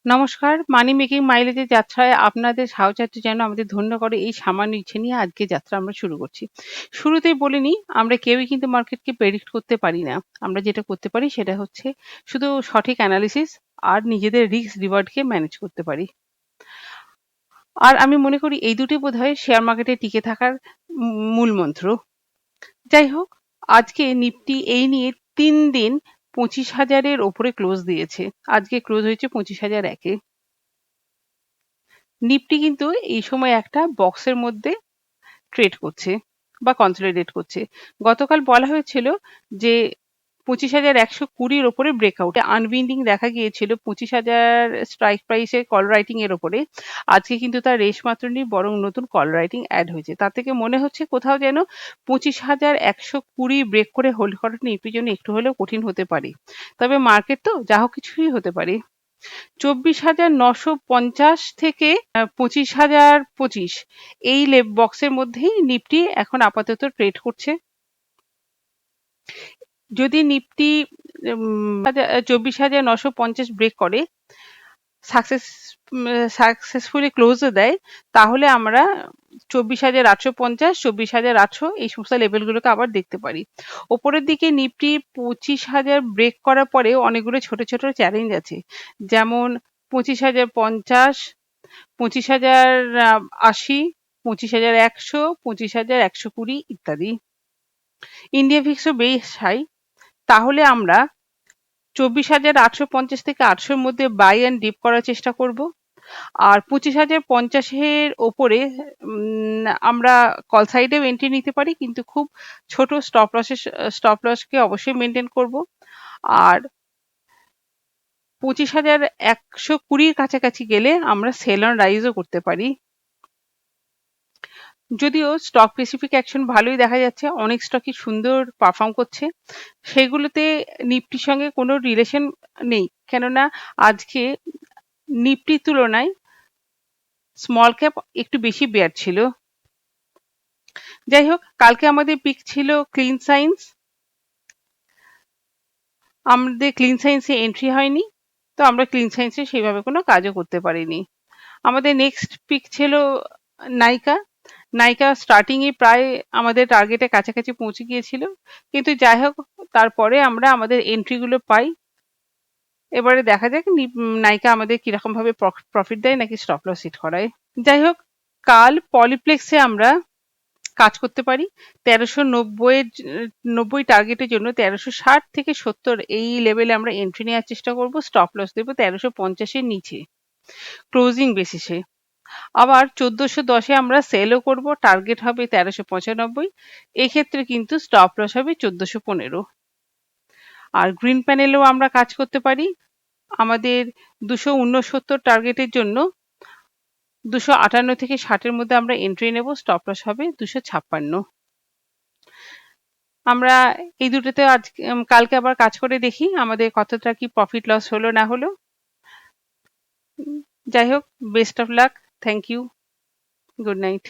নমস্কার, মানি মেকিং মাইলেজের যাত্রায় আপনাদের সাহচর্য যেন আমাদের ধন্য করে এই সামান্য ইচ্ছে নিয়ে আজকে যাত্রা আমরা শুরু করছি। শুরুতেই বলে নিই, আমরা কেউই কিন্তু মার্কেটকে প্রেডিক্ট করতে পারি না। আমরা যেটা করতে পারি সেটা হচ্ছে শুধু সঠিক অ্যানালিসিস আর নিজেদের রিস্ক রিওয়ার্ডকে ম্যানেজ করতে পারি। আর আমি মনে করি এই দুটি বোধহয় শেয়ার মার্কেটে টিকে থাকার মূল মন্ত্র। যাই হোক, আজকে নিফটি এই নিয়ে ৩ দিন ২৫,০০০-এর ওপরে ক্লোজ দিয়েছে। আজকে ক্লোজ হয়েছে ২৫,০০০-১-এ। নিফটি কিন্তু এই সময় একটা বক্সের মধ্যে ট্রেড করছে বা কনসলিডেট করছে। গতকাল বলা হয়েছিল যে ২৫,১২০-র ওপরে ব্রেকআউট আনউইন্ডিং দেখা গিয়েছিল ২৫,০০০ স্ট্রাইক প্রাইসের কল রাইটিং এর ওপরে। আজকে কিন্তু তার রেশ মাত্র নেই, বরং নতুন কল রাইটিং অ্যাড হয়েছে। তার থেকে মনে হচ্ছে কোথাও যেন ২৫,১২০ ব্রেক করে হোল্ড করাটা নিফটির জন্য একটু হলেও কঠিন হতে পারে। তবে মার্কেট তো যা হোক কিছুই হতে পারে। ২৪,৯৫০ থেকে ২৫,০২৫ এই বক্সের মধ্যেই নিফটি এখন আপাতত ট্রেড করছে। যদি নিফটি ২৪,৯৫০ ব্রেক করে সাকসেসফুলি ক্লোজও দেয়, তাহলে আমরা ২৪,৮৫০, ২৪,৮০০ এই সমস্ত লেভেলগুলোকে আবার দেখতে পারি। ওপরের দিকে নিফটি ২৫,০০০ ব্রেক করার পরে অনেকগুলো ছোট ছোট চ্যালেঞ্জ আছে, যেমন ২৫,০৫০, ২৫,০৮০, ২৫,১০০, ২৫,১২০ ইত্যাদি। ইন্ডিয়া ভিক্সও বেশ হাই, তাহলে আমরা ২৪,৮৫০ থেকে ৮০০-র মধ্যে বাই অ্যান্ড ডিপ করার চেষ্টা করব। আর ২৫,০৫০-এর ওপরে আমরা কল সাইডেও এন্ট্রি নিতে পারি, কিন্তু খুব ছোট স্টপ লসকে অবশ্যই মেনটেন করব। আর ২৫,১২০-র কাছাকাছি গেলে আমরা সেল অন রাইজও করতে পারি। যদিও স্টক স্পেসিফিক অ্যাকশন ভালোই দেখা যাচ্ছে, অনেক স্টকই সুন্দর পারফর্ম করছে, সেগুলোতে নিফটির সঙ্গে কোনো রিলেশন নেই, কেননা আজকে নিফটির তুলনায় স্মল ক্যাপ একটু বেশি বেয়ার ছিল। যাই হোক, কালকে আমাদের পিক ছিল ক্লিন সায়েন্স। আমাদের ক্লিন সায়েন্সে এন্ট্রি হয়নি, তো আমরা ক্লিন সায়েন্সে সেইভাবে কোনো কাজও করতে পারিনি। আমাদের নেক্সট পিক ছিল নাইকা। নাইকা স্টার্টিং এ প্রায় আমাদের টার্গেটের কাছাকাছি পৌঁছে গিয়েছিল, কিন্তু যাই হোক তারপরে আমরা আমাদের এন্ট্রিগুলো পাই। এবারে দেখা যাক নাইকা আমাদের কিরকম ভাবে প্রফিট দেয় নাকি স্টপ লস হিট করায়। যাই হোক, কাল পলিপ্লেক্সে আমরা কাজ করতে পারি। ১৩৯০ টার্গেটের জন্য ১৩৬০ থেকে ৭০ এই লেভেলে আমরা এন্ট্রি নেওয়ার চেষ্টা করব। স্টপ লস দেবো ১৩৫০-এর নিচে ক্লোজিং বেসিসে। আবার ১৪১০-এ আমরা সেলও করব, টার্গেট হবে ১৩৯৫। এক্ষেত্রে কিন্তু স্টপ লস হবে ১৪১৫। আর গ্রিন প্যানেলেও আমরা কাজ করতে পারি। আমাদের ২৬৯ টার্গেটের জন্য ২৫৮ থেকে ৬০-এর মধ্যে আমরা এন্ট্রি নেব, স্টপ লস হবে ২৫৬। আমরা এই দুটোতে আজ কালকে আবার কাজ করে দেখি আমাদের কতটা কি প্রফিট লস হলো না হলো। যাই হোক, best of luck, thank you, good night.